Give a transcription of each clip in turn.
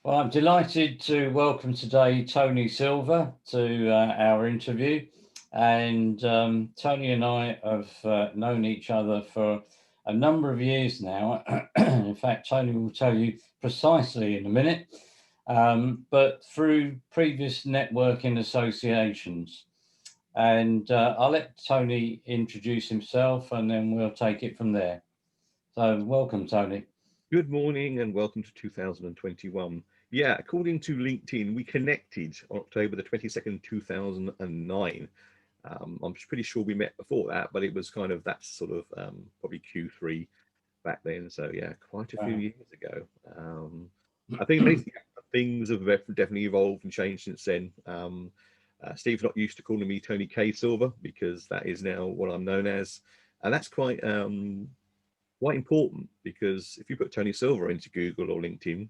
Well, I'm delighted to welcome today Tony Silver to our interview. And Tony and I have known each other for a number of years now. In fact, Tony will tell you precisely in a minute, but through previous networking associations. And I'll let Tony introduce himself and then we'll take it from there. So, welcome, Tony. Good morning and welcome to 2021. Yeah, according to LinkedIn, we connected on October the 22nd, 2009. I'm pretty sure we met before that, but it was kind of that sort of probably Q3 back then. So yeah, quite a few Wow. years ago. I think basically things have definitely evolved and changed since then. Steve's not used to calling me Tony K Silver because that is now what I'm known as, and that's quite important because if you put Tony Silver into Google or LinkedIn,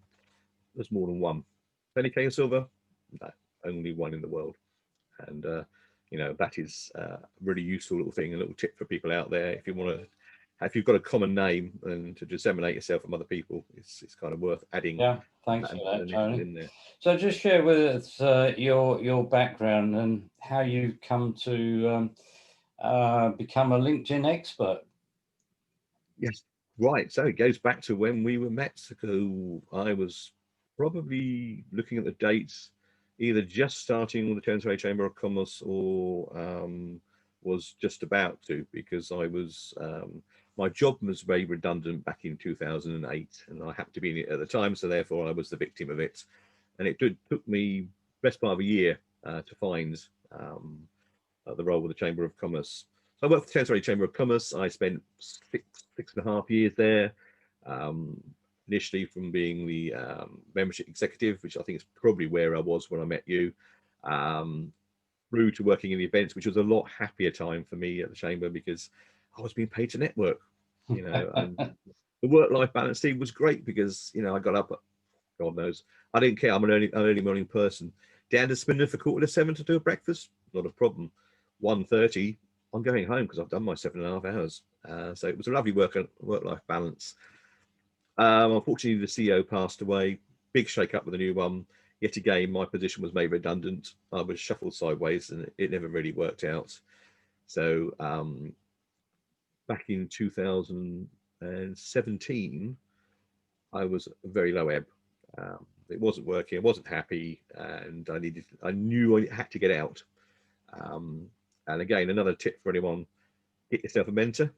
there's more than one. Tony K Silver, no, only one in the world. And that is a really useful little thing, a little tip for people out there. If you've got a common name and to disseminate yourself from other people, it's kind of worth adding Yeah, thanks that for that, initial Tony. in there. So just share with us your background and how you come to become a LinkedIn expert. Yes, right. So it goes back to when we were met. So I was probably looking at the dates, either just starting with the Thames Chamber of Commerce or was just about to, because my job was made redundant back in 2008, and I happened to be in it at the time, so therefore I was the victim of it. And it took me best part of a year to find the role with the Chamber of Commerce. So I worked for the Thames Chamber of Commerce. I spent six and a half years there. Um, Initially from being the membership executive, which I think is probably where I was when I met you, um, through to working in the events, which was a lot happier time for me at the chamber because I was being paid to network, and the work-life balance team was great because I got up, God knows, I didn't care. I'm an early morning person. Down to spinning for 6:45 to do a breakfast, not a problem. 1:30, I'm going home because I've done my 7.5 hours. So it was a lovely work-life balance. Unfortunately, the CEO passed away. Big shake-up with a new one. Yet again, my position was made redundant. I was shuffled sideways, and it never really worked out. So back in 2017, I was very low ebb. It wasn't working. I wasn't happy, and I knew I had to get out. Um, and again, another tip for anyone: get yourself a mentor,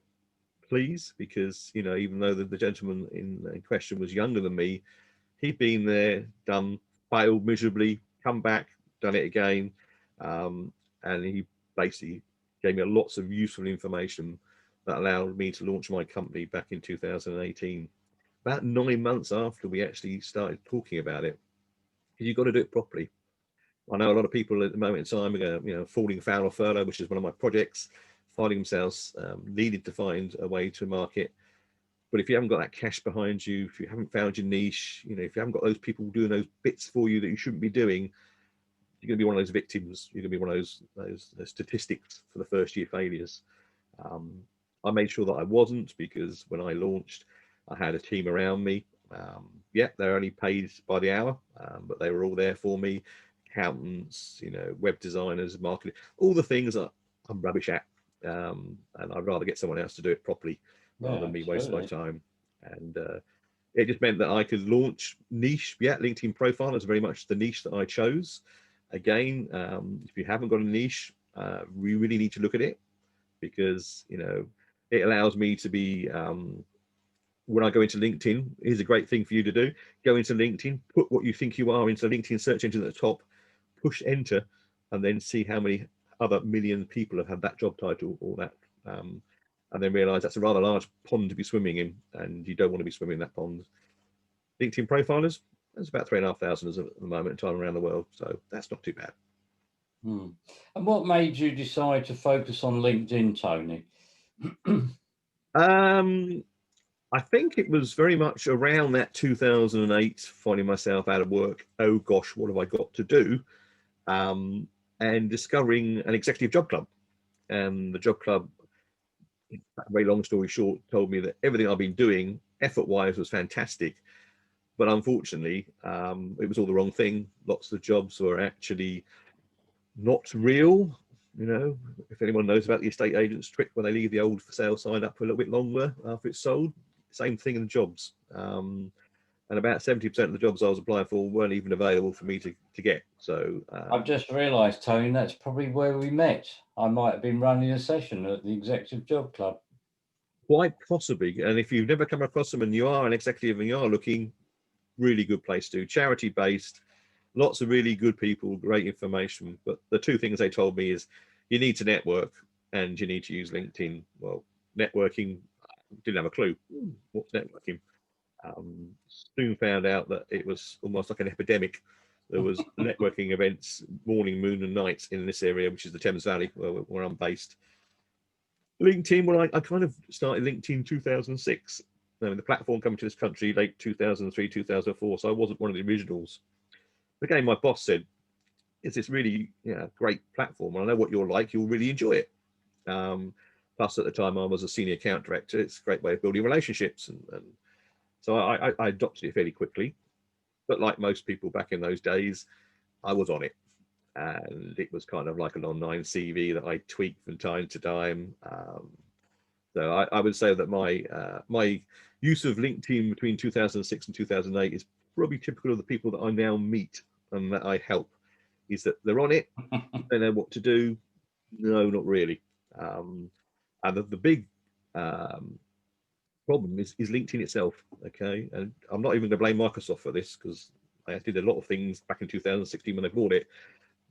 please, because even though the gentleman in question was younger than me, he'd been there, done, failed miserably, come back, done it again, and he basically gave me lots of useful information that allowed me to launch my company back in 2018. About 9 months after we actually started talking about it, because you've got to do it properly. I know a lot of people at the moment in time are, falling foul of furlough, which is one of my projects, finding themselves needing to find a way to market. But if you haven't got that cash behind you, if you haven't found your niche, if you haven't got those people doing those bits for you that you shouldn't be doing, you're going to be one of those victims. You're going to be one of those statistics for the first year failures. Um, I made sure that I wasn't, because when I launched, I had a team around me. Yeah, they're only paid by the hour, but they were all there for me. Accountants, web designers, marketing, all the things that I'm rubbish at, and I'd rather get someone else to do it properly rather Yeah, than me waste my absolutely. time. And it just meant that I could launch niche. Yeah, LinkedIn profile is very much the niche that I chose. Again, if you haven't got a niche, we really need to look at it, because it allows me to be, when I go into LinkedIn, here's a great thing for you to do: go into LinkedIn, put what you think you are into the LinkedIn search engine at the top, push enter, and then see how many other million people have had that job title or that, and then realize that's a rather large pond to be swimming in, and you don't want to be swimming in that pond. LinkedIn profilers, there's about 3,500 at the moment in time around the world, so that's not too bad. Hmm. And what made you decide to focus on LinkedIn, Tony? Um, I think it was very much around that 2008, finding myself out of work. Oh gosh, what have I got to do? Um, and discovering an executive job club. And the job club, very long story short, told me that everything I've been doing effort wise was fantastic, But unfortunately, it was all the wrong thing. Lots of the jobs were actually not real. You know, if anyone knows about the estate agent's trick when they leave the old for sale sign up for a little bit longer after it's sold, same thing in the jobs. And about 70% of the jobs I was applying for weren't even available for me to get. So I've just realised, Tony, that's probably where we met. I might have been running a session at the Executive Job Club. quite possibly, and if you've never come across them and you are an executive and you are looking, really good place to, charity based, lots of really good people, great information. But the two things they told me is you need to network and you need to use LinkedIn. Well, networking, didn't have a clue. What's networking? Soon found out that it was almost like an epidemic. There was networking events morning, noon and night in this area, which is the Thames Valley where I'm based. LinkedIn, well, I kind of started LinkedIn 2006. I mean, the platform coming to this country late 2003, 2004, so I wasn't one of the originals. Again, my boss said, it's this really great platform, and I know what you're like, you'll really enjoy it. Plus, at the time, I was a senior account director. It's a great way of building relationships. And so I adopted it fairly quickly. But like most people back in those days, I was on it. And it was kind of like an online CV that I tweaked from time to time. So I would say that my use of LinkedIn between 2006 and 2008 is probably typical of the people that I now meet and that I help. Is that they're on it, they know what to do. No, not really. And the big problem is LinkedIn itself. Okay, and I'm not even going to blame Microsoft for this because I did a lot of things back in 2016 when they bought it,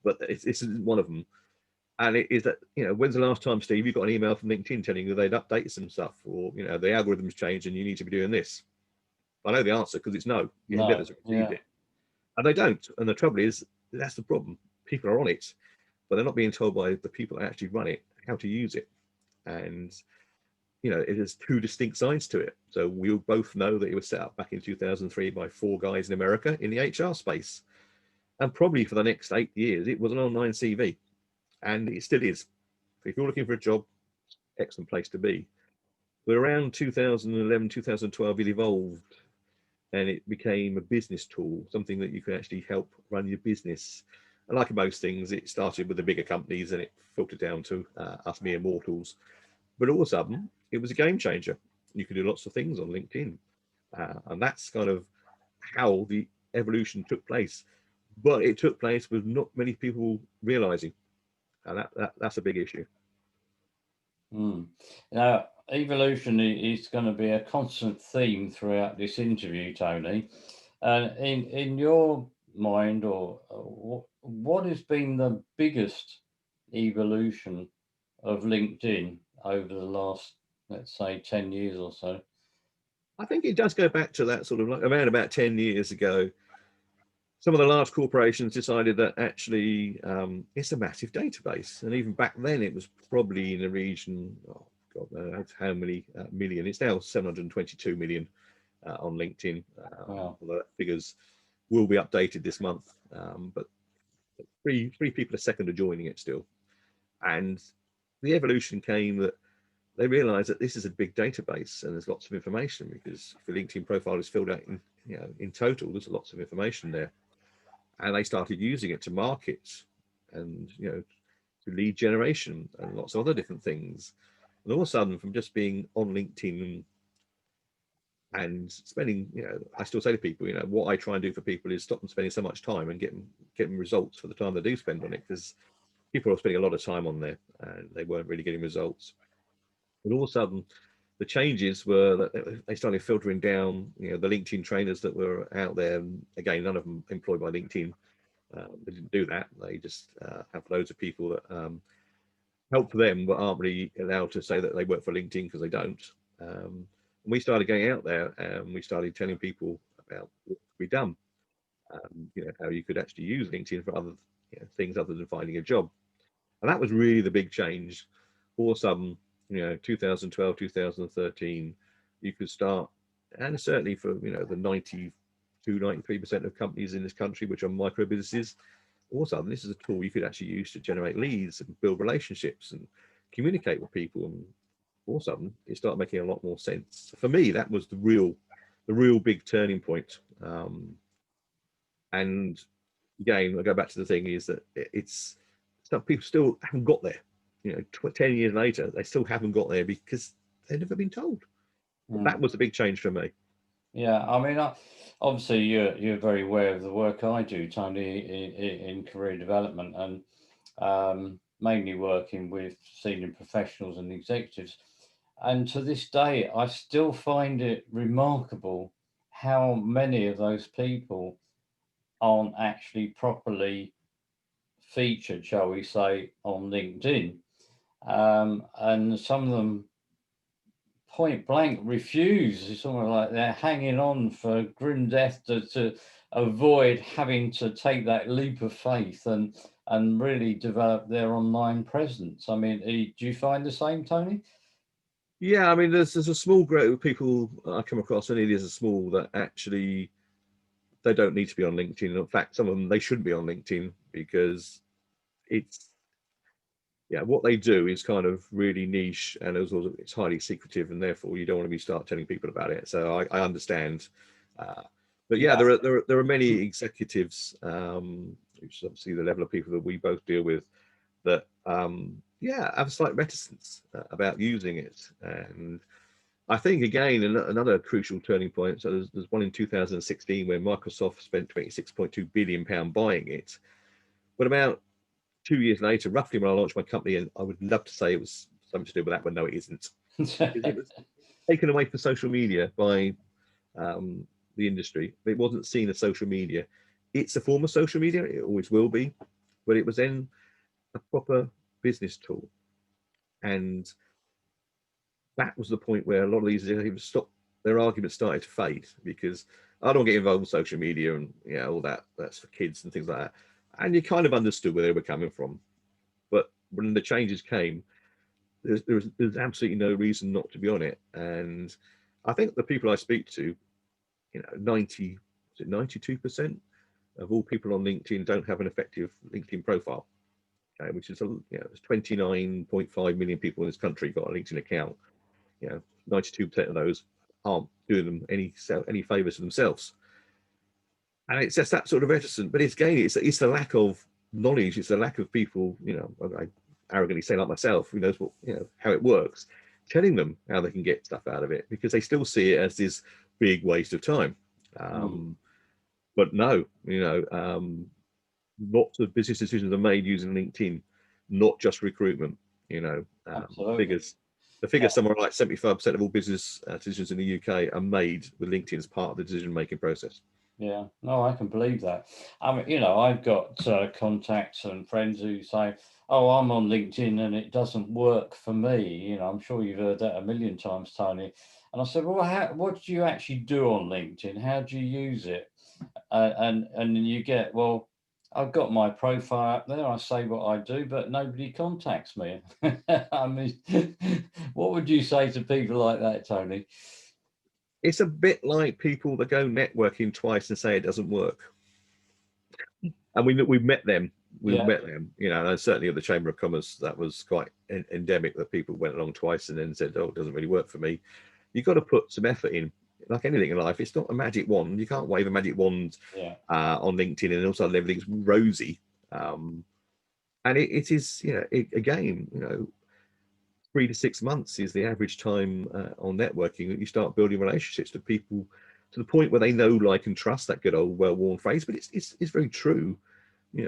but this isn't one of them. And it is that, when's the last time, Steve, you got an email from LinkedIn telling you they'd updated some stuff, or the algorithms changed and you need to be doing this? I know the answer because it's no. You never No, received it, and they don't. And the trouble is, that's the problem. People are on it, but they're not being told by the people that actually run it how to use it. And it has two distinct sides to it. So we both know that it was set up back in 2003 by four guys in America in the HR space, and probably for the next 8 years it was an online CV, and it still is. If you're looking for a job, excellent place to be. But around 2011, 2012, it evolved and it became a business tool, something that you can actually help run your business. And like most things, it started with the bigger companies and it filtered down to us mere mortals. But all of a sudden, it was a game changer. You could do lots of things on LinkedIn. And that's kind of how the evolution took place. But it took place with not many people realizing. And that's a big issue. Now, evolution is going to be a constant theme throughout this interview, Tony. And in your mind, or what has been the biggest evolution of LinkedIn over the last, let's say, 10 years or so? I think it does go back to that sort of like around about 10 years ago. Some of the large corporations decided that actually it's a massive database. And even back then, it was probably in the region, oh God knows how many million. It's now 722 million on LinkedIn. Wow. Although that figures will be updated this month. But three people a second are joining it still. And the evolution came that they realized that this is a big database and there's lots of information, because if your LinkedIn profile is filled out in total, there's lots of information there. And they started using it to market and to lead generation and lots of other different things. And all of a sudden, from just being on LinkedIn and spending, I still say to people, what I try and do for people is stop them spending so much time and get them results for the time they do spend on it, because people are spending a lot of time on there and they weren't really getting results. And all of a sudden, the changes were that they started filtering down, the LinkedIn trainers that were out there. And again, none of them employed by LinkedIn. They didn't do that. They just have loads of people that help them, but aren't really allowed to say that they work for LinkedIn because they don't. And we started going out there and we started telling people about what could be done. How you could actually use LinkedIn for other things other than finding a job. And that was really the big change. All of a sudden, 2012, 2013, you could start, and certainly for the 92, 93% of companies in this country which are micro businesses, all of a sudden this is a tool you could actually use to generate leads and build relationships and communicate with people. And all of a sudden it started making a lot more sense. For me, that was the real the real big turning point. And again, I go back to the thing is that it's some people still haven't got there. 10 years later, they still haven't got there because they've never been told. But that was a big change for me. Yeah, I mean, obviously you're very aware of the work I do, Tony, in career development, and mainly working with senior professionals and executives. And to this day, I still find it remarkable how many of those people aren't actually properly featured, shall we say, on LinkedIn. And some of them point blank refuse. It's almost like they're hanging on for grim death to avoid having to take that leap of faith and really develop their online presence. I mean, do you find the same, Tony? Yeah, I mean, there's a small group of people I come across, and it is a small that actually they don't need to be on LinkedIn. In fact, some of them they shouldn't be on LinkedIn because it's what they do is kind of really niche and it's highly secretive, and therefore you don't want to be start telling people about it. So I understand, but yeah, Yeah. there are many executives, which is obviously the level of people that we both deal with, that have a slight reticence about using it. And I think again another crucial turning point. So there's one in 2016 where Microsoft spent 26.2 billion pound buying it, but about 2 years later, roughly when I launched my company, and I would love to say it was something to do with that, but no, it isn't. Because it was taken away from social media by the industry. It wasn't seen as social media. It's a form of social media, it always will be, but it was then a proper business tool. And that was the point where a lot of these executives stopped, their arguments started to fade, because I don't get involved in social media and all that's for kids and things like that. And you kind of understood where they were coming from. But when the changes came, there's absolutely no reason not to be on it. And I think the people I speak to, 92% of all people on LinkedIn don't have an effective LinkedIn profile, okay, which is there's 29.5 million people in this country got a LinkedIn account. 92% of those aren't doing them any favors to themselves. And it's just that sort of reticent. But it's the lack of knowledge. It's the lack of people. I arrogantly say like myself, who knows how it works, telling them how they can get stuff out of it, because they still see it as this big waste of time. But no, lots of business decisions are made using LinkedIn, not just recruitment. Absolutely. The figure somewhere like 75% of all business decisions in the UK are made with LinkedIn as part of the decision-making process. Yeah, no, I can believe that. I mean, I've got contacts and friends who say, "Oh, I'm on LinkedIn and it doesn't work for me." I'm sure you've heard that a million times, Tony. And I said, "Well, what do you actually do on LinkedIn? How do you use it?" And then you get, "Well, I've got my profile up there. I say what I do, but nobody contacts me." I mean, what would you say to people like that, Tony? It's a bit like people that go networking twice and say it doesn't work. And we've met them. We've Yeah, met them, and certainly at the Chamber of Commerce, that was quite endemic, that people went along twice and then said, "Oh, it doesn't really work for me." You've got to put some effort in. Like anything in life, it's not a magic wand. You can't wave a magic wand yeah, on LinkedIn and also everything's rosy. And it is, again, 3 to 6 months is the average time on networking that you start building relationships with people to the point where they know, like, and trust, that good old well-worn phrase, but it's very true.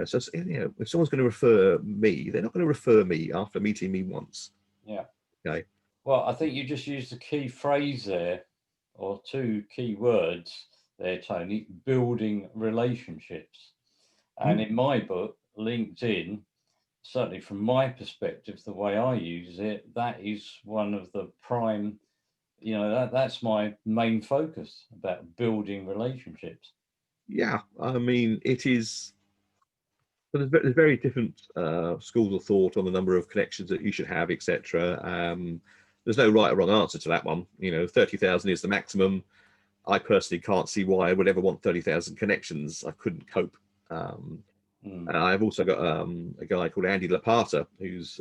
So if someone's going to refer me, they're not going to refer me after meeting me once. yeah. Okay. Well, I think you just used a key phrase there, or two key words there, Tony: building relationships. And in my book, LinkedIn, certainly from my perspective, the way I use it, that is one of the prime, that's my main focus, about building relationships. Yeah, I mean, it is. But there's very different schools of thought on the number of connections that you should have, etc. There's no right or wrong answer to that one. 30,000 is the maximum. I personally can't see why I would ever want 30,000 connections. I couldn't cope. I've also got a guy called Andy Lapata, who's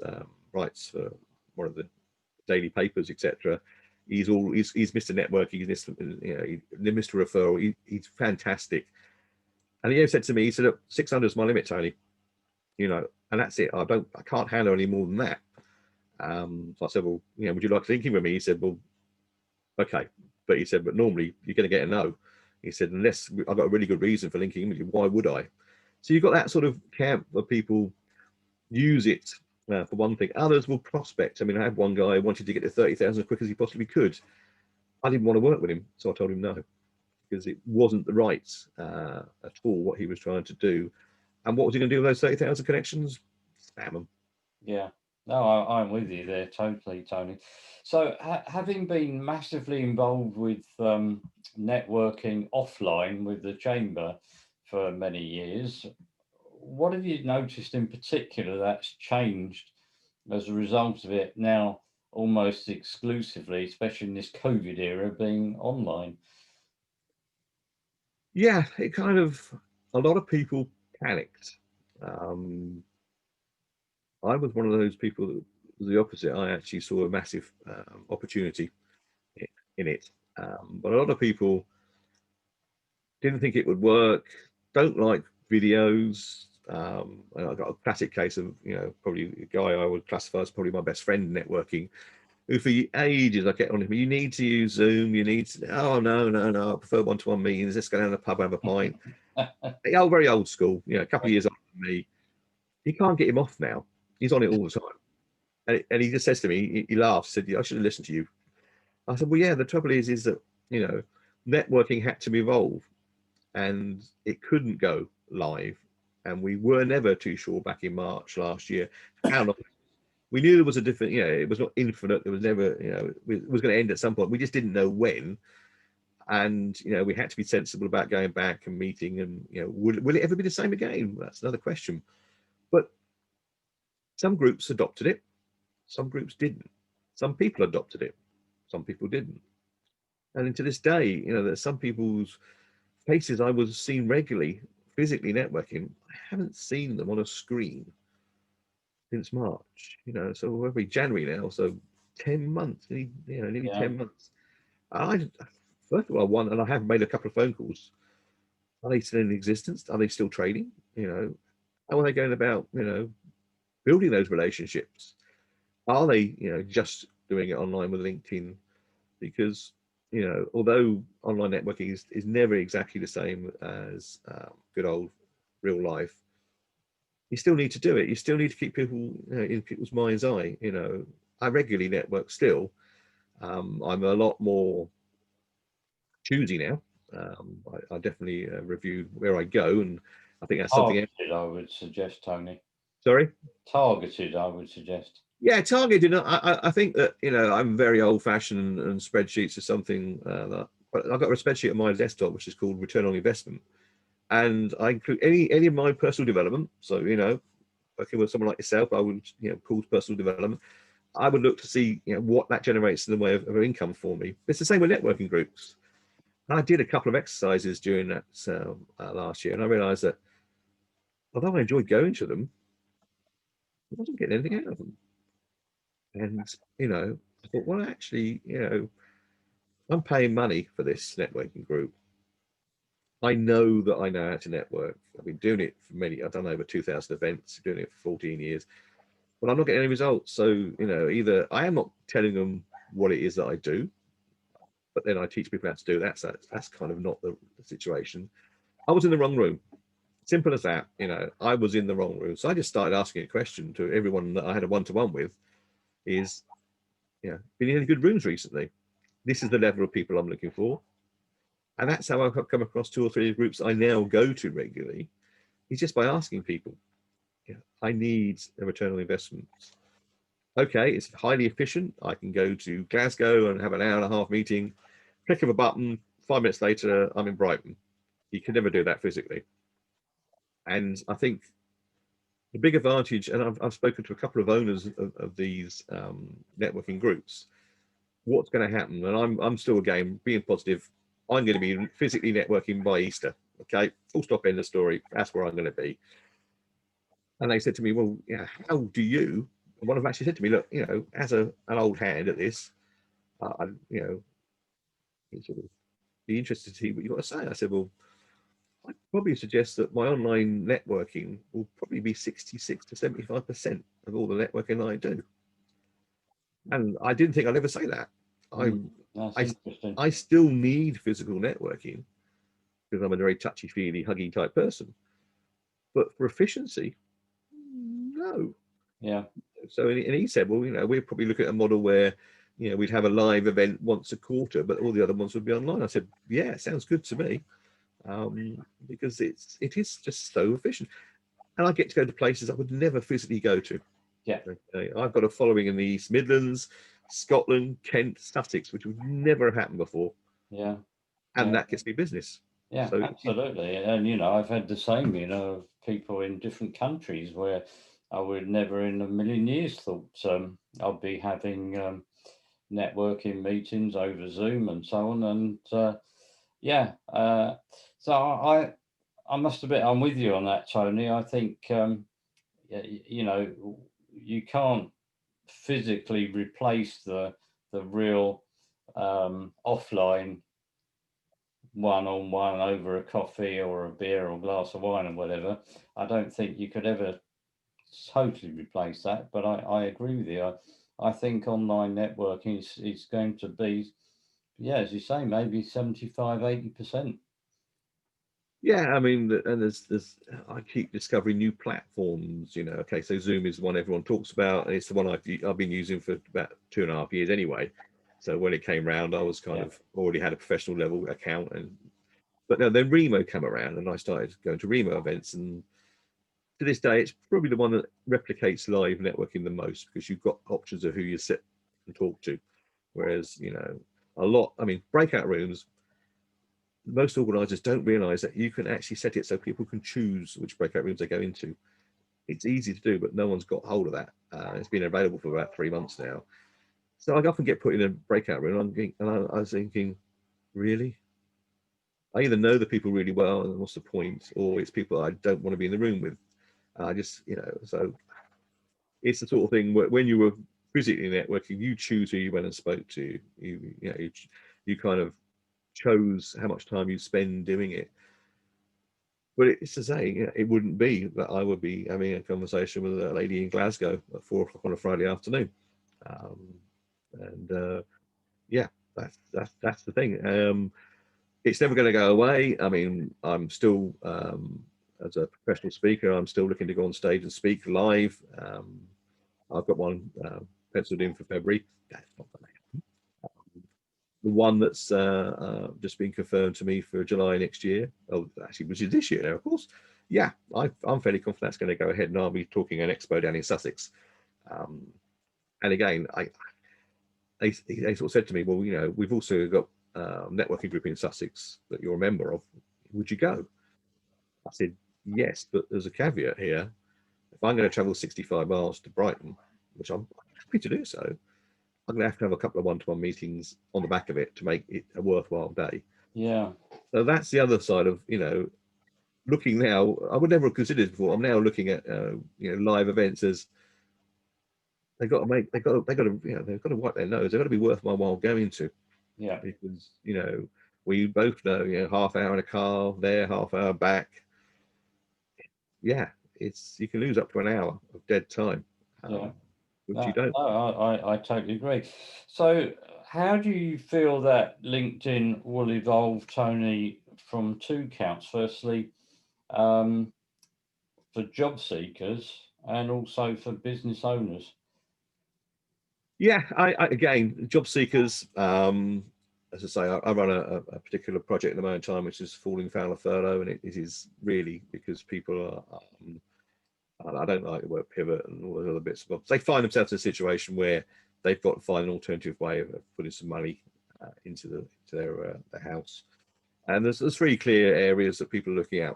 writes for one of the daily papers, etc. He's Mr. Networking, he's Mr. Referral. He's fantastic. And he said to me, he said, look, 600 is my limit, Tony. And that's it. I can't handle any more than that. So I said, well, would you like linking with me? He said, well, okay. But he said, but normally you're going to get a no. He said, unless I've got a really good reason for linking with you, why would I? So you've got that sort of camp of people use it for one thing. Others will prospect. I mean, I had one guy who wanted to get to 30,000 as quick as he possibly could. I didn't want to work with him, so I told him no, because it wasn't the right at all what he was trying to do. And what was he going to do with those 30,000 connections? Spam them. Yeah. No, I'm with you there totally, Tony. So having been massively involved with networking offline with the chamber for many years, what have you noticed in particular that's changed as a result of it now almost exclusively, especially in this COVID era, being online? Yeah, it kind of, a lot of people panicked. I was one of those people that was the opposite. I actually saw a massive opportunity in it. But a lot of people didn't think it would work, don't like videos. And I got a classic case of, probably a guy I would classify as probably my best friend networking, who for ages I kept on him, you need to use Zoom, you need to, oh, no, I prefer one-to-one meetings, let's go down to the pub, have a pint. Very old school, a couple of years older than me. You can't get him off now. He's on it all the time. And he just says to me, he laughs, said, I should have listened to you. I said, well, yeah, the trouble is that, networking had to evolve and it couldn't go live. And we were never too sure back in March last year how long. We knew there was a different, it was not infinite. There was never, it was going to end at some point. We just didn't know when. And, we had to be sensible about going back and meeting and, will it ever be the same again? That's another question. But some groups adopted it. Some groups didn't. Some people adopted it. Some people didn't. And to this day, there's some people's faces I was seen regularly, physically networking. I haven't seen them on a screen since March, so every January now, so 10 months, nearly 10 months. First of all, and I have made a couple of phone calls. Are they still in existence? Are they still trading? How are they going about, building those relationships? Are they, just doing it online with LinkedIn? Because, although online networking is never exactly the same as good old real life, you still need to do it. You still need to keep people in people's mind's eye. I regularly network still. I'm a lot more choosy now. I definitely review where I go, and I think that's something else. Targeted, I would suggest, Tony. Sorry? Targeted, I would suggest. Yeah, targeted. I think that, I'm very old fashioned, and spreadsheets are something but I've got a spreadsheet on my desktop which is called return on investment. And I include any of my personal development. So, working with someone like yourself, I would, call personal development. I would look to see, what that generates in the way of income for me. It's the same with networking groups. And I did a couple of exercises during that last year, and I realized that although I enjoyed going to them, I wasn't getting anything out of them. And, I thought, well, actually, I'm paying money for this networking group. I know that I know how to network. I've been doing it for I've done over 2,000 events, doing it for 14 years, but I'm not getting any results. So, either I am not telling them what it is that I do, but then I teach people how to do that. So that's kind of not the situation. I was in the wrong room. Simple as that. I was in the wrong room. So I just started asking a question to everyone that I had a one-to-one with is, been in any good rooms recently? This is the level of people I'm looking for. And that's how I've come across 2 or 3 groups I now go to regularly, is just by asking people, I need a return on investment. Okay, it's highly efficient. I can go to Glasgow and have an hour and a half meeting, click of a button, 5 minutes later, I'm in Brighton. You can never do that physically. And I think the big advantage, and I've spoken to a couple of owners of these networking groups, what's going to happen, and I'm still, again, being positive, I'm going to be physically networking by Easter. Okay, full stop, end of story. That's where I'm going to be. And they said to me, well, how do you? And one of them actually said to me, look, as an old hand at this, you know, it's sort of be interested to see what you got to say. I said, well, I'd probably suggest that my online networking will probably be 66 to 75% of all the networking I do. And I didn't think I'd ever say that. That's I, interesting. I still need physical networking because I'm a very touchy-feely, huggy type person. But for efficiency, no. Yeah. So, and he said, well, we're probably looking at a model where, we'd have a live event once a quarter, but all the other ones would be online. I said, yeah, it sounds good to me, because it is just so efficient, and I get to go to places I would never physically go to. Yeah. Okay? I've got a following in the East Midlands, Scotland, Kent, Sussex, which would never have happened before, Yeah. and Yeah. that gets me business. Yeah, So absolutely. And I've had the same, people in different countries where I would never in a million years thought I'd be having networking meetings over Zoom and so on. And yeah, so I must admit, I'm with you on that, Tony. I think, you can't physically replace the real offline one-on-one over a coffee or a beer or a glass of wine or whatever. I don't think you could ever totally replace that, but I agree with you. I think online networking is going to be, yeah, as you say, maybe 75, 80%. yeah, I mean, and there's I keep discovering new platforms. Okay, so Zoom is the one everyone talks about, and it's the one I've been using for about 2.5 years anyway. So when it came round, I was kind Yeah. of already had a professional level account, but no, then Remo came around, and I started going to Remo events, and to this day, it's probably the one that replicates live networking the most because you've got options of who you sit and talk to. Whereas, I mean, breakout rooms, most organizers don't realize that you can actually set it so people can choose which breakout rooms they go into. It's easy to do, but no one's got hold of that. It's been available for about 3 months now. So I often get put in a breakout room and I was thinking, really? I either know the people really well and what's the point, or it's people I don't want to be in the room with. I just, so it's the sort of thing where when you were physically networking, you choose who you went and spoke to. You kind of chose how much time you spend doing it. But it's to say, it wouldn't be that I would be having a conversation with a lady in Glasgow at 4 o'clock on a Friday afternoon. Um, and yeah, that's the thing. It's never going to go away. I mean, I'm still, as a professional speaker, I'm still looking to go on stage and speak live. I've got one penciled in for February. That's not going to happen. The one that's just been confirmed to me for July next year, oh, actually, which is this year now, of course. Yeah, I'm fairly confident that's going to go ahead, and I'll be talking an expo down in Sussex. And again, they sort of said to me, well, we've also got a networking group in Sussex that you're a member of. Would you go? I said, yes, but there's a caveat here. If I'm going to travel 65 miles to Brighton, which I'm happy to do so, I'm going to have a couple of one-to-one meetings on the back of it to make it a worthwhile day. Yeah. So that's the other side of, looking now. I would never have considered before. I'm now looking at, live events as they've got to wipe their nose. They've got to be worth my while going to, Yeah. because, we both know, half hour in a car there, half hour back. Yeah, you can lose up to an hour of dead time. Yeah. Which you No, don't. no, I totally agree. So, how do you feel that LinkedIn will evolve, Tony, from two counts? Firstly, um, for job seekers and also for business owners. Yeah, again, job seekers. As I say, I run a particular project at the moment in time, which is falling foul of furlough, and it is really because people are. I don't like the word pivot and all those other bits, but they find themselves in a situation where they've got to find an alternative way of putting some money into their house. And there's 3 clear areas that people are looking at.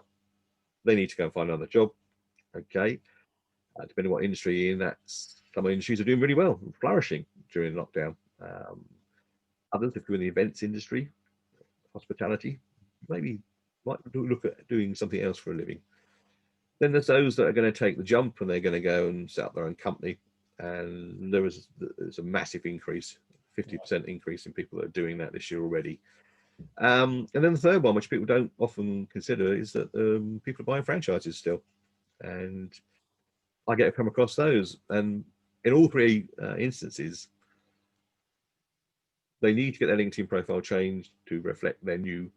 They need to go and find another job. Okay, depending on what industry you're in, that's some industries are doing really well, flourishing during lockdown. Others, if you're in the events industry, hospitality, maybe might look at doing something else for a living. Then there's those that are going to take the jump and they're going to go and set up their own company. And there's a massive increase 50% increase in people that are doing that this year already. And then the third one, which people don't often consider, is that people are buying franchises still. And I get to come across those. And in all three instances, they need to get their LinkedIn profile changed to reflect their new,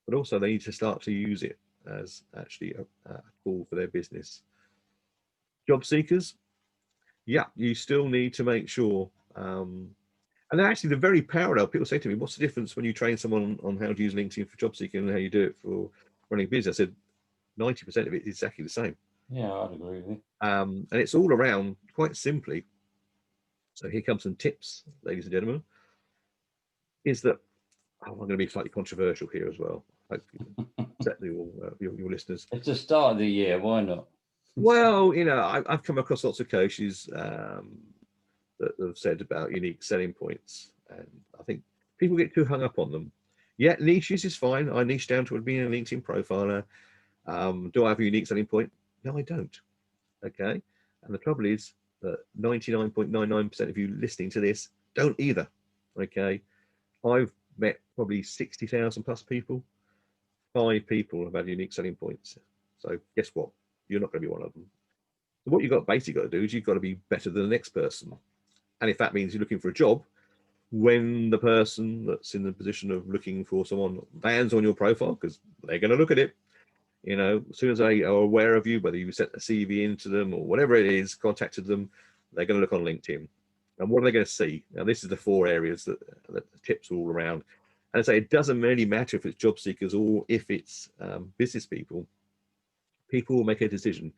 but also they need to start to use it as actually a tool for their business. Job seekers, yeah, you still need to make sure. And actually, they're very parallel. People say to me, what's the difference when you train someone on how to use LinkedIn for job seeking and how you do it for running business? I said 90% of it is exactly the same. Yeah, I'd agree with you. And it's all around quite simply. So here comes some tips, ladies and gentlemen, is that I'm going to be slightly controversial here as well. I hope your listeners. It's the start of the year. Why not? Well, I've come across lots of coaches that have said about unique selling points, and I think people get too hung up on them. Yeah, niches is fine. I niche down to being a LinkedIn profiler. Do I have a unique selling point? No, I don't. Okay, and the trouble is that 99.99% of you listening to this don't either. Okay, I've met probably 60,000 plus people. 5 people have had unique selling points. So guess what? You're not going to be one of them. So what you've got basically got to do is you've got to be better than the next person. And if that means you're looking for a job, when the person that's in the position of looking for someone lands on your profile, because they're going to look at it, as soon as they are aware of you, whether you sent a CV into them or whatever it is, contacted them, they're going to look on LinkedIn. And what are they going to see? Now, this is the 4 areas that the tips are all around. And I say it doesn't really matter if it's job seekers or if it's business people. People will make a decision,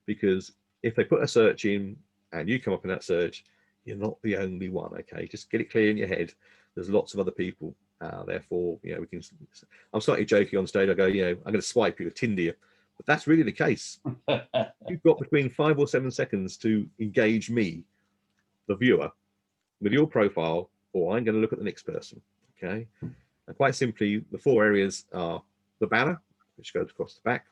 because if they put a search in and you come up in that search, you're not the only one. Okay, just get it clear in your head. There's lots of other people. Therefore, we can. I'm slightly joking on stage. I go, I'm going to swipe you, Tinder you, but that's really the case. You've got between 5 or 7 seconds to engage me, the viewer, with your profile, or I'm going to look at the next person. Okay, and quite simply, the 4 areas are the banner, which goes across the back,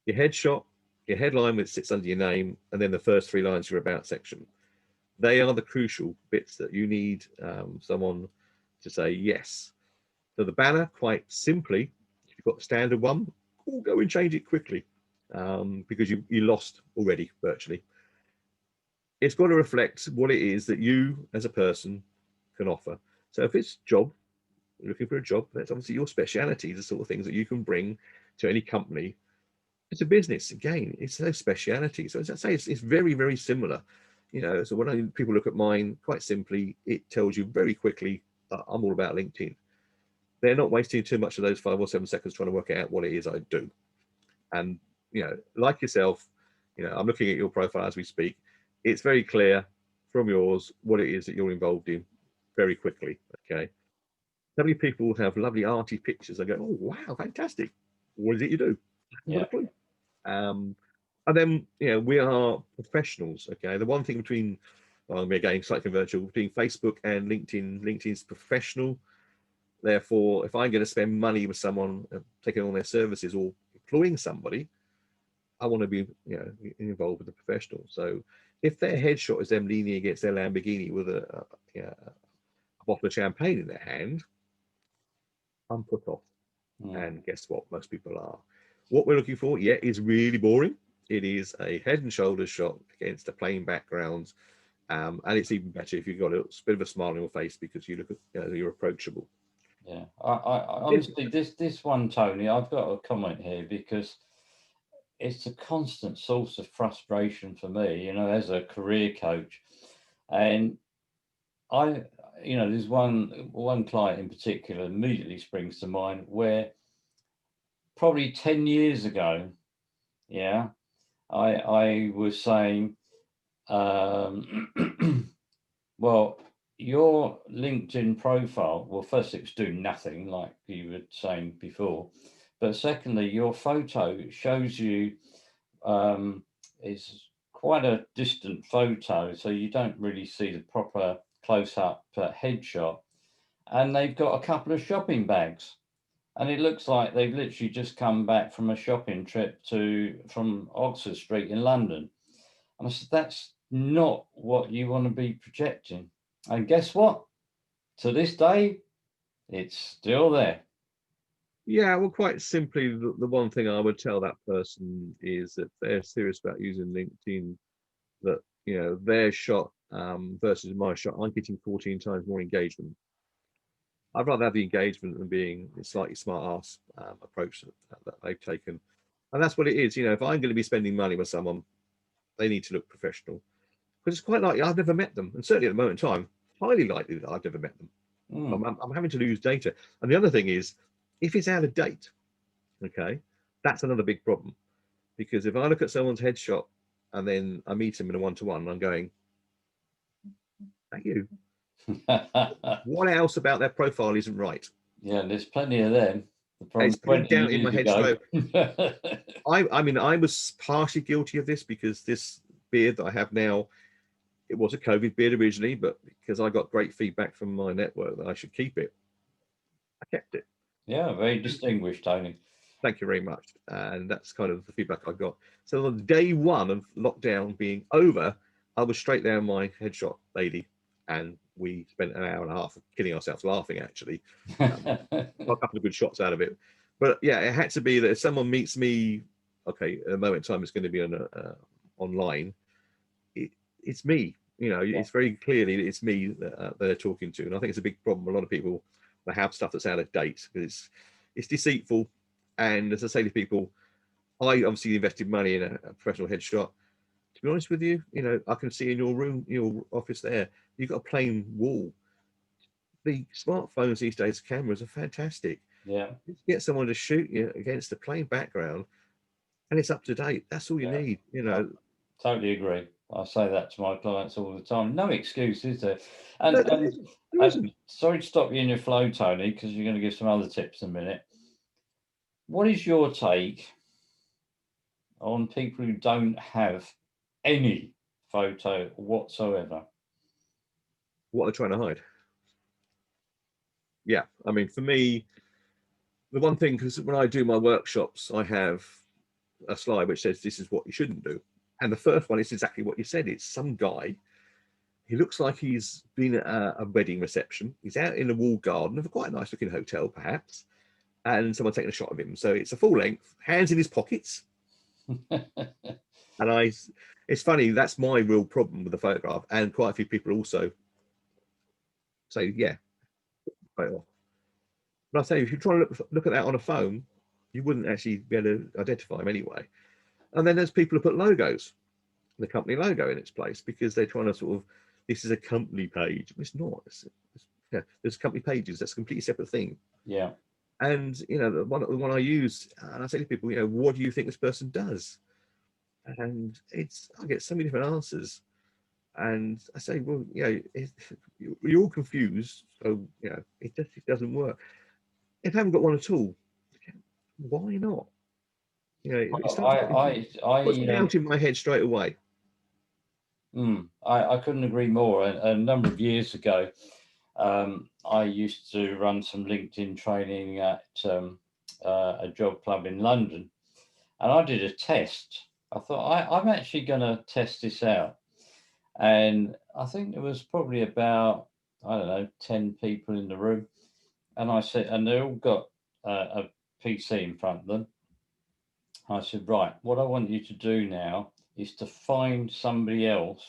your headshot, your headline, which sits under your name, and then the first 3 lines of your about section. They are the crucial bits that you need someone to say yes. So the banner, quite simply, if you've got the standard one, go and change it quickly, because you lost already virtually. It's got to reflect what it is that you as a person can offer. So if it's job, looking for a job, that's obviously your speciality, the sort of things that you can bring to any company. It's a business, again, it's those specialities. So as I say, it's very, very similar. So when people look at mine, quite simply, it tells you very quickly that I'm all about LinkedIn. They're not wasting too much of those 5 or 7 seconds trying to work out what it is I do. And, like yourself, I'm looking at your profile as we speak. It's very clear from yours what it is that you're involved in very quickly. Okay. So many people have lovely arty pictures. I go, oh, wow, fantastic. What is it you do? Yeah. Not a clue. And then, we are professionals. Okay. The one thing between, again, slightly virtual, between Facebook and LinkedIn, LinkedIn's professional. Therefore, if I'm going to spend money with someone, taking on their services or employing somebody, I want to be, involved with the professional. So if their headshot is them leaning against their Lamborghini with a bottle of champagne in their hand, I'm put off. And guess what? Most people are. What we're looking for, is really boring. It is a head and shoulders shot against a plain background. And it's even better if you've got a bit of a smile on your face because you look, you're approachable. Yeah, I honestly, this one, Tony, I've got a comment here because it's a constant source of frustration for me, as a career coach. And there's one client in particular immediately springs to mind where probably 10 years ago, I was saying, well, your LinkedIn profile, well, first it's doing nothing like you were saying before, but secondly, your photo shows you is quite a distant photo, so you don't really see the proper close-up headshot, and they've got a couple of shopping bags. And it looks like they've literally just come back from a shopping trip from Oxford Street in London. And I said, that's not what you want to be projecting. And guess what? To this day, it's still there. Yeah, well, quite simply, the one thing I would tell that person is that they're serious about using LinkedIn, that their shot versus my shot, I'm getting 14 times more engagement. I'd rather have the engagement than being a slightly smart ass approach that they've taken. And that's what it is. If I'm going to be spending money with someone, they need to look professional. Because it's quite likely I've never met them. And certainly at the moment in time, highly likely that I've never met them. I'm having to lose data. And the other thing is, if it's out of date, okay, that's another big problem. Because if I look at someone's headshot and then I meet them in a one-to-one, I'm going, thank you. What else about their profile isn't right? Yeah, there's plenty of them. It's putting 20 down in my years head ago. straight. I mean, I was partially guilty of this because this beard that I have now, it was a COVID beard originally, but because I got great feedback from my network that I should keep it, I kept it. Yeah, very distinguished, Tony. Thank you very much. And that's kind of the feedback I got. So on day one of lockdown being over, I was straight down my headshot lady, and we spent an hour and a half killing ourselves laughing, actually. Got a couple of good shots out of it. But yeah, it had to be that if someone meets me, okay, at a moment in time it's going to be on online, it's me. It's very clearly that it's me that they're talking to. And I think it's a big problem. A lot of people, they have stuff that's out of date because it's deceitful. And as I say to people, I obviously invested money in a professional headshot. To be honest with you, I can see in your room, your office there, you've got a plain wall. The smartphones these days, cameras are fantastic. Yeah. Just get someone to shoot you against a plain background, and it's up to date. That's all you need. Totally agree. I say that to my clients all the time. No excuse, is there? No, And, there isn't. Sorry to stop you in your flow, Tony, because you're going to give some other tips in a minute. What is your take on people who don't have any photo whatsoever? What they're trying to hide. Yeah, I mean, for me, the one thing, because when I do my workshops, I have a slide which says this is what you shouldn't do. And the first one is exactly what you said. It's some guy. He looks like he's been at a wedding reception. He's out in a walled garden of a quite nice looking hotel, perhaps, and someone's taking a shot of him. So it's a full length, hands in his pockets. And it's funny, that's my real problem with the photograph. And quite a few people also say, yeah, right off. But I say, if you try to look at that on a phone, you wouldn't actually be able to identify him anyway. And then there's people who put logos, the company logo in its place, because they're trying to sort of, this is a company page. It's not. Yeah, there's company pages. That's a completely separate thing. Yeah. And the one I use, and I say to people, what do you think this person does? And I get so many different answers. And I say, well, you're all confused, so it just doesn't work. If I haven't got one at all, why not? It puts doubt in my head straight away. I couldn't agree more. A number of years ago, I used to run some LinkedIn training at a job club in London, and I did a test. I thought I'm actually going to test this out, and I think there was probably about, I don't know, 10 people in the room, and I said, and they all got a PC in front of them. I said, right, what I want you to do now is to find somebody else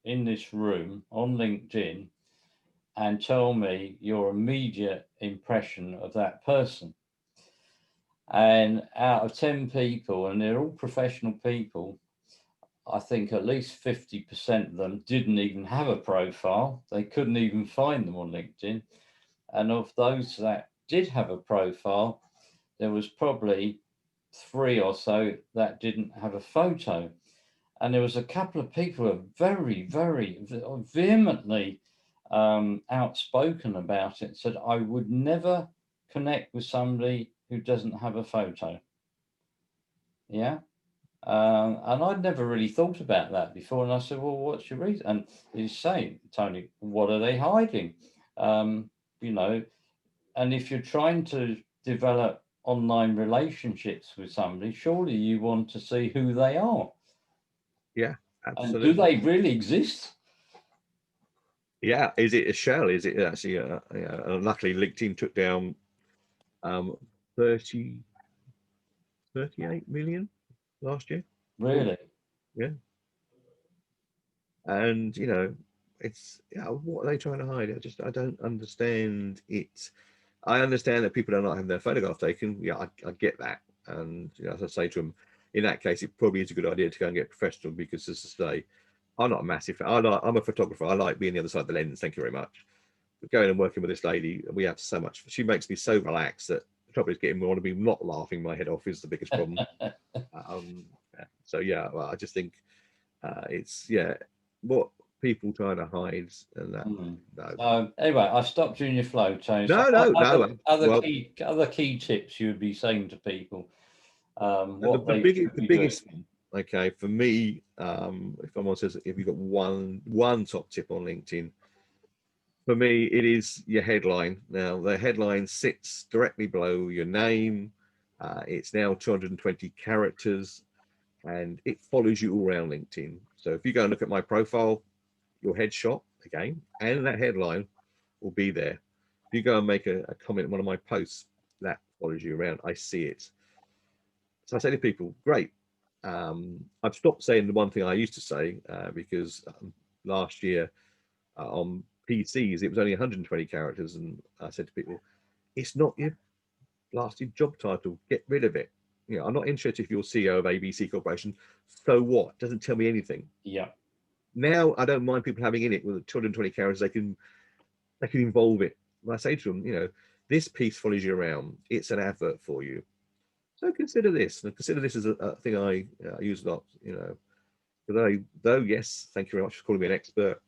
in this room on LinkedIn and tell me your immediate impression of that person. And out of 10 people, and they're all professional people, I think at least 50% of them didn't even have a profile. They couldn't even find them on LinkedIn. And of those that did have a profile, there was probably 3 or so that didn't have a photo. And there was a couple of people who were very, very vehemently outspoken about it, said, I would never connect with somebody who doesn't have a photo. Yeah. And I'd never really thought about that before. And I said, well, what's your reason? And he's saying, Tony, what are they hiding? And if you're trying to develop online relationships with somebody, surely you want to see who they are. Yeah, absolutely. And do they really exist? Yeah, is it a shell? Is it actually? Yeah, luckily, LinkedIn took down 30, 38 million last year. Really? Yeah, and it's what are they trying to hide? I don't understand it. I understand that people don't like having their photograph taken. Yeah, I get that, and as I say to them, in that case, it probably is a good idea to go and get professional because, as I say, I'm not a massive. I'm a photographer. I like being the other side of the lens. Thank you very much. But going and working with this lady, we have so much. She makes me so relaxed that the trouble is getting me want to be not laughing my head off is the biggest problem. So yeah, well, I just think it's what people trying to hide and that. Mm. No, Anyway, I stopped you in your flow, Tony. So no. Well, other key tips you would be saying to people, what the they biggest, should the be doing. biggest thing, okay, for me, if someone says if you've got one top tip on LinkedIn, for me, it is your headline. Now, the headline sits directly below your name. It's now 220 characters, and it follows you all around LinkedIn. So if you go and look at my profile, your headshot again, and that headline will be there. If you go and make a comment on one of my posts, that follows you around. I see it. So I say to people, great. I've stopped saying the one thing I used to say because last year on PCs it was only 120 characters, and I said to people, it's not your blasted job title. Get rid of it. I'm not interested if you're CEO of ABC Corporation. So what? Doesn't tell me anything. Yeah. Now I don't mind people having in it with 220 characters. They can involve it. When I say to them, this piece follows you around. It's an advert for you. So consider this, and consider this as a thing I use a lot. Though yes, thank you very much for calling me an expert.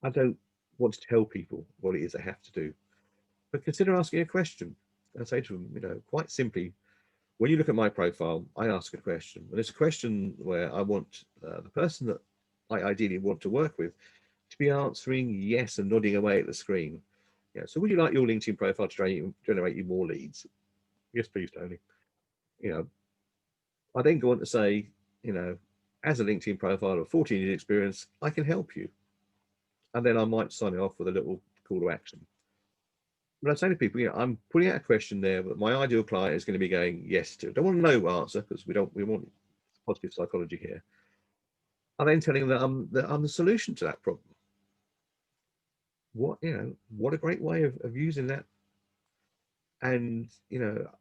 I don't want to tell people what it is they have to do, but consider asking a question. I say to them, quite simply, when you look at my profile, I ask a question, and it's a question where I want the person that I ideally want to work with to be answering yes and nodding away at the screen. Yeah. So, would you like your LinkedIn profile to generate you more leads? Yes, please, Tony. You know, I then go on to say, as a LinkedIn profile of 14 years experience, I can help you. And then I might sign it off with a little call to action. But I say to people, I'm putting out a question there that my ideal client is going to be going yes to. Don't want a no answer because we want positive psychology here. I'm then telling them that I'm the solution to that problem. What a great way of using that. And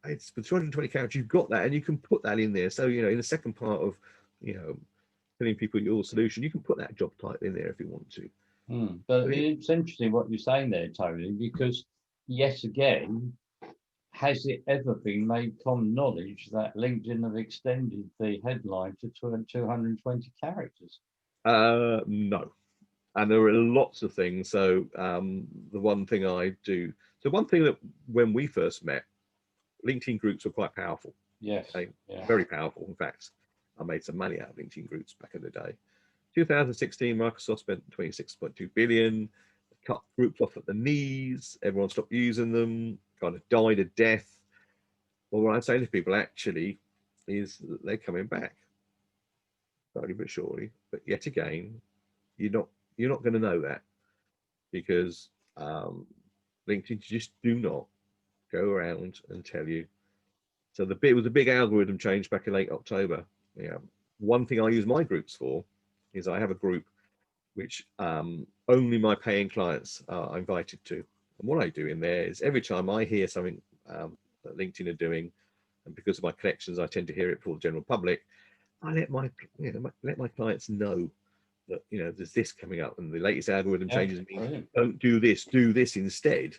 it's for 220 characters, you've got that, and you can put that in there. So in the second part of you know telling people your solution, you can put that job title in there if you want to. But it's interesting what you're saying there, Tony, because yet again, has it ever been made common knowledge that LinkedIn have extended the headline to 220 characters? No, and there are lots of things. So the one thing I do, so one thing that when we first met, LinkedIn groups were quite powerful. Yes. Okay, Yeah. very powerful. In fact, I made some money out of LinkedIn groups back in the day. 2016, Microsoft spent 26.2 billion, cut groups off at the knees. Everyone stopped using them, kind of died a death. Well, what I'm saying to people actually is that they're coming back slowly but surely. But yet again, you're not going to know that because LinkedIn just do not go around and tell you. So it was a big algorithm change back in late October. Yeah, one thing I use my groups for is I have a group which only my paying clients are invited to. And what I do in there is every time I hear something that LinkedIn are doing, and because of my connections, I tend to hear it for the general public. I let my clients know that there's this coming up, and the latest algorithm changes mean don't do this, do this instead.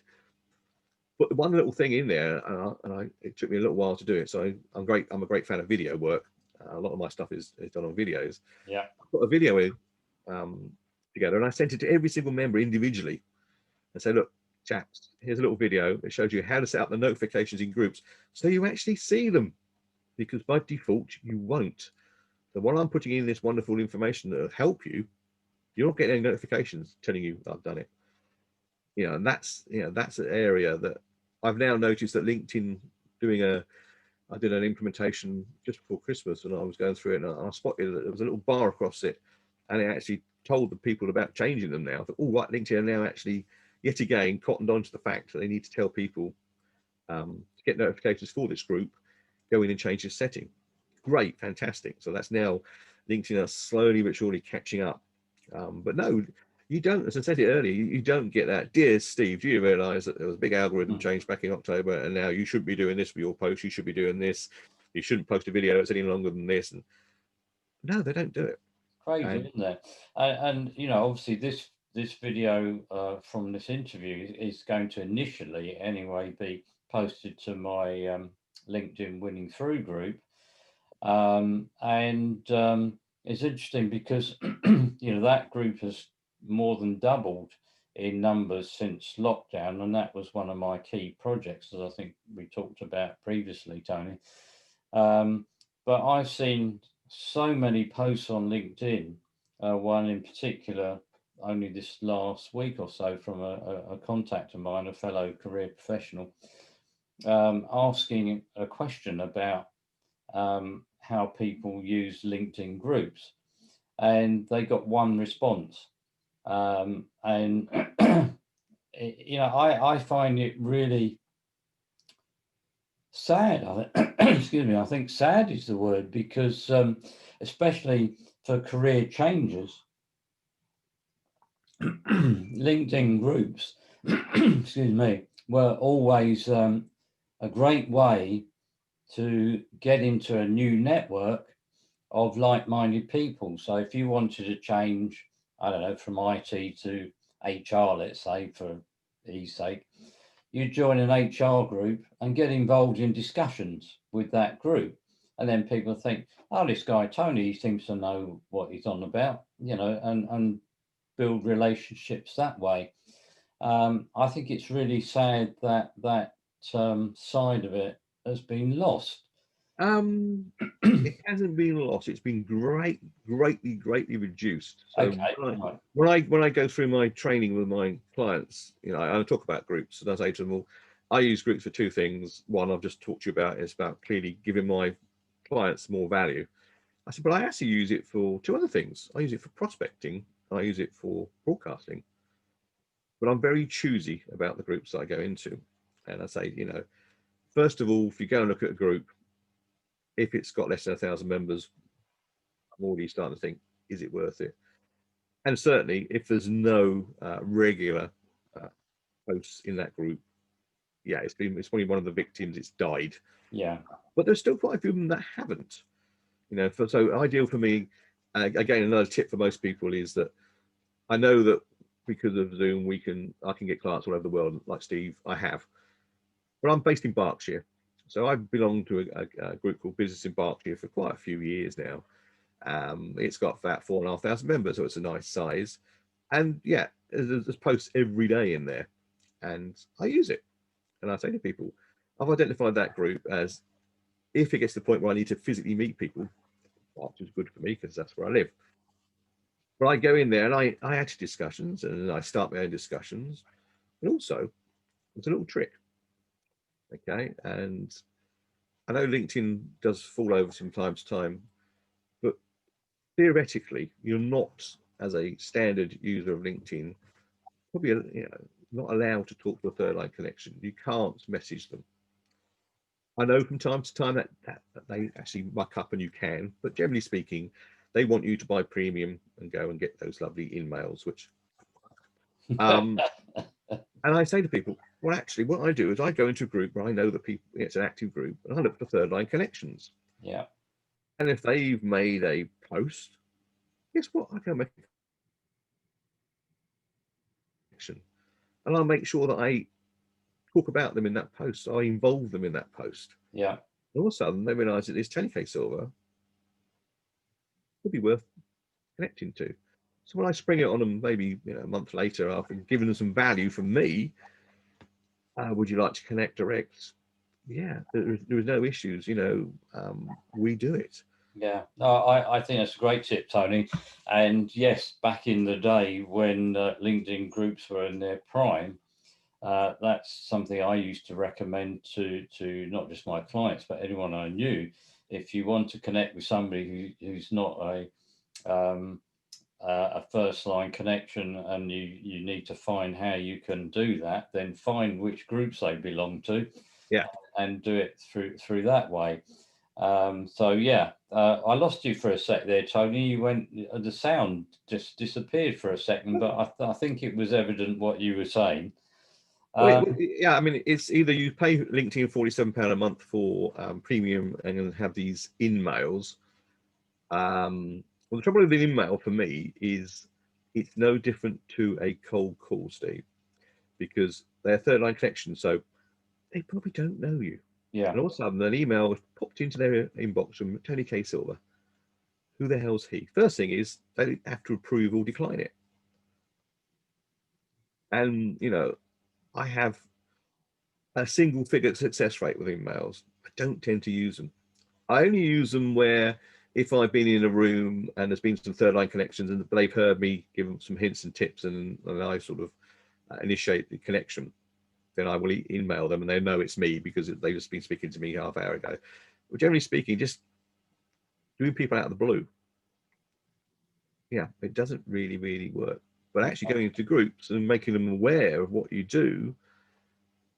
But one little thing in there, it took me a little while to do it. So I'm a great fan of video work. A lot of my stuff is done on videos. Yeah. I put a video in together, and I sent it to every single member individually and say, look, chaps, here's a little video. It shows you how to set up the notifications in groups so you actually see them, because by default you won't. So while I'm putting in this wonderful information that will help you, you're not getting any notifications telling you I've done it. And that's an area that I've now noticed that LinkedIn I did an implementation just before Christmas, and I was going through it, and I spotted that there was a little bar across it, and it actually told the people about changing them now. I thought, oh, right, LinkedIn are now actually yet again cottoned onto the fact that they need to tell people to get notifications for this group, go in and change the setting. Great, fantastic. So that's now LinkedIn are slowly but surely catching up. But no, you don't, as I said it earlier, you don't get that. Dear Steve, do you realize that there was a big algorithm change back in October, and now you shouldn't be doing this for your post, you should be doing this, you shouldn't post a video that's any longer than this. And no, they don't do it. Crazy, And isn't it? And you know, obviously this video from this interview is going to initially anyway be posted to my LinkedIn Winning Through group. It's interesting because you know that group has more than doubled in numbers since lockdown, and that was one of my key projects, as I think we talked about previously, Tony. But I've seen so many posts on LinkedIn, one in particular only this last week or so from a contact of mine, a fellow career professional, asking a question about how people use LinkedIn groups. And they got one response. And, you know, I find it really sad. Excuse me, I think sad is the word because, especially for career changes, LinkedIn groups, excuse me, were always a great way to get into a new network of like-minded people. So if you wanted to change, I don't know, from IT to HR, let's say, for ease sake, you join an HR group and get involved in discussions with that group. And then people think, oh, this guy, Tony, he seems to know what he's on about, you know, and build relationships that way. I think it's really sad that that side of it has been lost. it hasn't been lost. It's been greatly reduced. So Okay, right. when I go through my training with my clients, you know, I talk about groups, and I say to them all, I use groups for two things. One I've just talked to you about is about clearly giving my clients more value. I said, but I actually use it for two other things. I use it for prospecting, and I use it for broadcasting. But I'm very choosy about the groups I go into. And I say, you know, first of all, if you go and look at a group, if it's got less than 1,000 members, I'm already starting to think, is it worth it? And certainly, if there's no regular uh, posts in that group, yeah, it's probably one of the victims. It's died. Yeah. But there's still quite a few of them that haven't. You know, so ideal for me. Again, another tip for most people is that I know that because of Zoom, I can get clients all over the world, like Steve. I have, but I'm based in Berkshire, so I've belonged to a group called Business in Berkshire for quite a few years now. It's got about 4,500 members, so it's a nice size. And yeah, there's posts every day in there, and I use it. And I say to people, I've identified that group as, if it gets to the point where I need to physically meet people, which is good for me because that's where I live. But I go in there and I add to discussions and I start my own discussions. And also, it's a little trick. Okay. And I know LinkedIn does fall over from time to time, but theoretically, you're not, as a standard user of LinkedIn, probably not allowed to talk to a third line connection. You can't message them. I know from time to time that they actually muck up and you can, but generally speaking, they want you to buy premium and go and get those lovely emails, which and I say to people, well, actually, what I do is I go into a group where I know that people, it's an active group, and I look for third line connections. Yeah. And if they've made a post, guess what? I go make a connection, and I'll make sure that I talk about them in that post. So I involve them in that post. Yeah. And all of a sudden, they realise that this 10K silver would be worth connecting to. So when I spring it on them, maybe a month later, after giving them some value from me, would you like to connect direct? Yeah, there was no issues. We do it. Yeah, no, I think that's a great tip, Tony. And yes, back in the day when LinkedIn groups were in their prime, that's something I used to recommend to not just my clients, but anyone I knew. If you want to connect with somebody who's not a a first line connection, and you need to find how you can do that, then find which groups they belong to, Yeah. and do it through that way. So yeah, I lost you for a sec there, Tony. You went, the sound just disappeared for a second, but I think it was evident what you were saying. Yeah, I mean, it's either you pay LinkedIn £47 a month for premium and have these in-mails. Well, the trouble with an in-mail for me is it's no different to a cold call, Steve, because they're third line connections, so they probably don't know you. Yeah. And all of a sudden, an email has popped into their inbox from Tony K. Silver. Who the hell's he? First thing is they have to approve or decline it. And, I have a single figure success rate with emails. I don't tend to use them. I only use them where if I've been in a room and there's been some third line connections and they've heard me give them some hints and tips and I sort of initiate the connection, then I will email them and they know it's me because they've just been speaking to me half hour ago. But generally speaking, just doing people out of the blue, yeah, it doesn't really work. But actually going into groups and making them aware of what you do,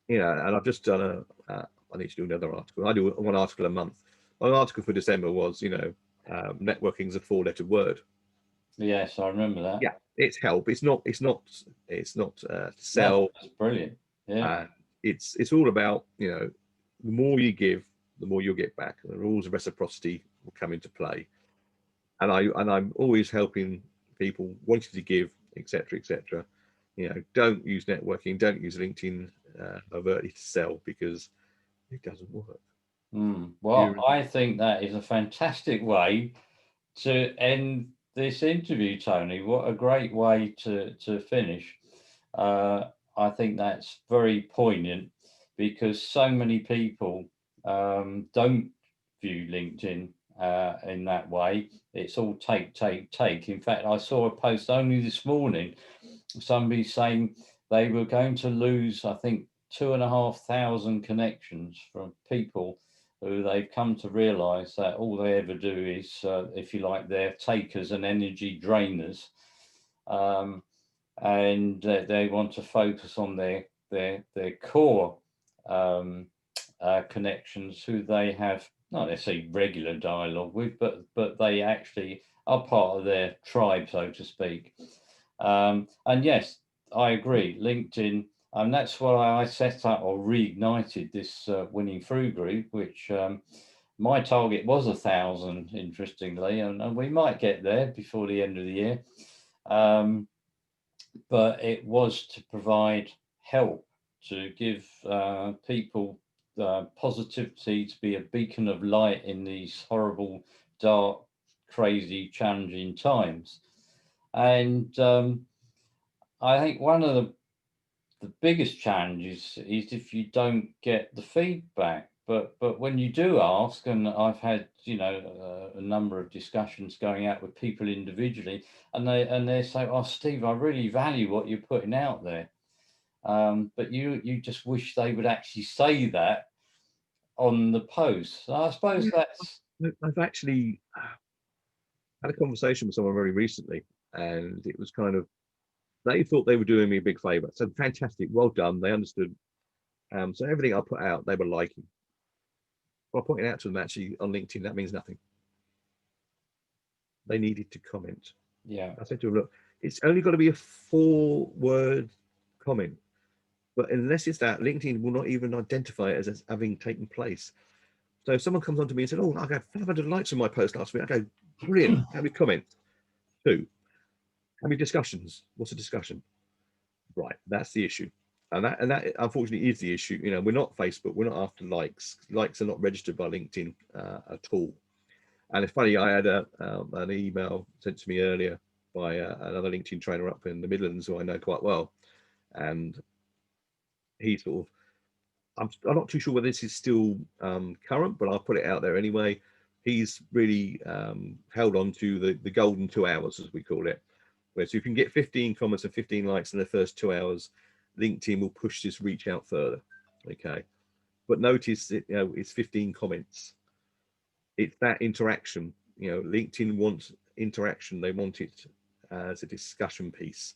and I've just done I need to do another article. I do one article a month. My article for December was, networking is a four-letter word. Yes, I remember that. Yeah, it's help. It's not No, sell. that's brilliant. Yeah. It's all about, the more you give, the more you'll get back. The rules of reciprocity will come into play. And I'm always helping people wanting to give, etc., etc. Don't use networking, don't use LinkedIn overtly to sell because it doesn't work. Well, I think that is a fantastic way to end this interview, Tony. What a great way to finish. I think that's very poignant because so many people don't view LinkedIn in that way. It's all take, take, take. In fact, I saw a post only this morning, somebody saying they were going to lose, I think, 2,500 connections from people who they've come to realize that all they ever do is, if you like, they're takers and energy drainers. And they want to focus on their core connections, who they have not necessarily regular dialogue with, but they actually are part of their tribe, so to speak. And yes, I agree. LinkedIn, and that's why I set up or reignited this Winning Through group, which my target was 1,000, interestingly, and we might get there before the end of the year. But it was to provide help, to give people positivity, to be a beacon of light in these horrible, dark, crazy, challenging times. And I think one of the biggest challenges is if you don't get the feedback. But when you do ask, and I've had a number of discussions going out with people individually, and they say, "Oh, Steve, I really value what you're putting out there," but you just wish they would actually say that on the post. So I suppose that's I've actually had a conversation with someone very recently, and it was kind of they thought they were doing me a big favor. So fantastic, well done. They understood. So everything I put out, they were liking. Well, I pointed out to them actually on LinkedIn that means nothing. They needed to comment. yeah. I said to them, look, it's only got to be a 4-word comment. But unless it's that, LinkedIn will not even identify it as having taken place. So if someone comes on to me and said, oh, I got 500 likes on my post last week, I go, brilliant. How many comments? 2. How many discussions? What's a discussion? Right, that's the issue. And that unfortunately is the issue. We're not Facebook, we're not after likes. Likes are not registered by LinkedIn at all. And it's funny, I had an email sent to me earlier by another LinkedIn trainer up in the Midlands who I know quite well. And he sort of, I'm not too sure whether this is still current, but I'll put it out there anyway. He's really held on to the golden 2 hours, as we call it. Where so if you can get 15 comments and 15 likes in the first 2 hours, LinkedIn will push this reach out further. Okay. But notice that, it's 15 comments. It's that interaction. LinkedIn wants interaction. They want it as a discussion piece.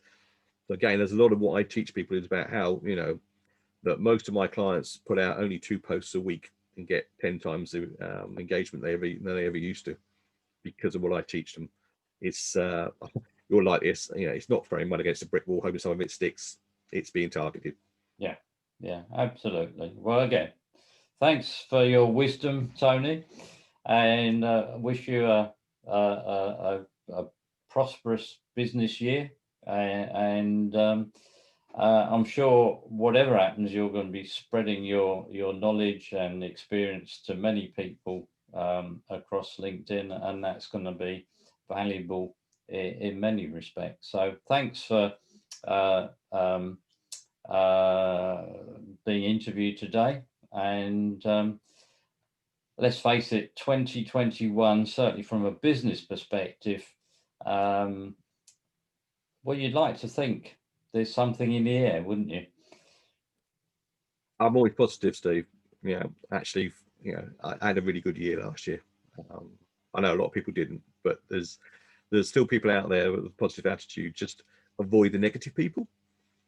So again, there's a lot of what I teach people is about how, that most of my clients put out only 2 posts a week and get 10 times the engagement they ever used to, because of what I teach them. It's you're like this, it's not throwing mud against a brick wall hoping some of it sticks. It's being targeted. Yeah, absolutely. Well, again, thanks for your wisdom, Tony, and wish you a prosperous business year. And I'm sure whatever happens, you're going to be spreading your knowledge and experience to many people across LinkedIn, and that's going to be valuable in many respects. So thanks for being interviewed today. And let's face it, 2021, certainly from a business perspective, well, you'd like to think there's something in the air, wouldn't you? I'm always positive, Steve. Actually, I had a really good year last year. I know a lot of people didn't, but there's still people out there with a positive attitude. Just avoid the negative people.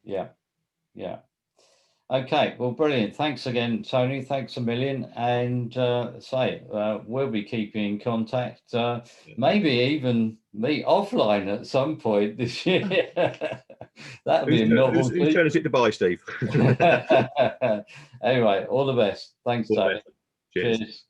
Yeah. Okay, well, brilliant. Thanks again, Tony. Thanks a million. And we'll be keeping in contact. Maybe even meet offline at some point this year. That'd be a novelty. Whose turn is it to buy, Steve? Anyway, all the best. Thanks, Tony. Cheers. Cheers.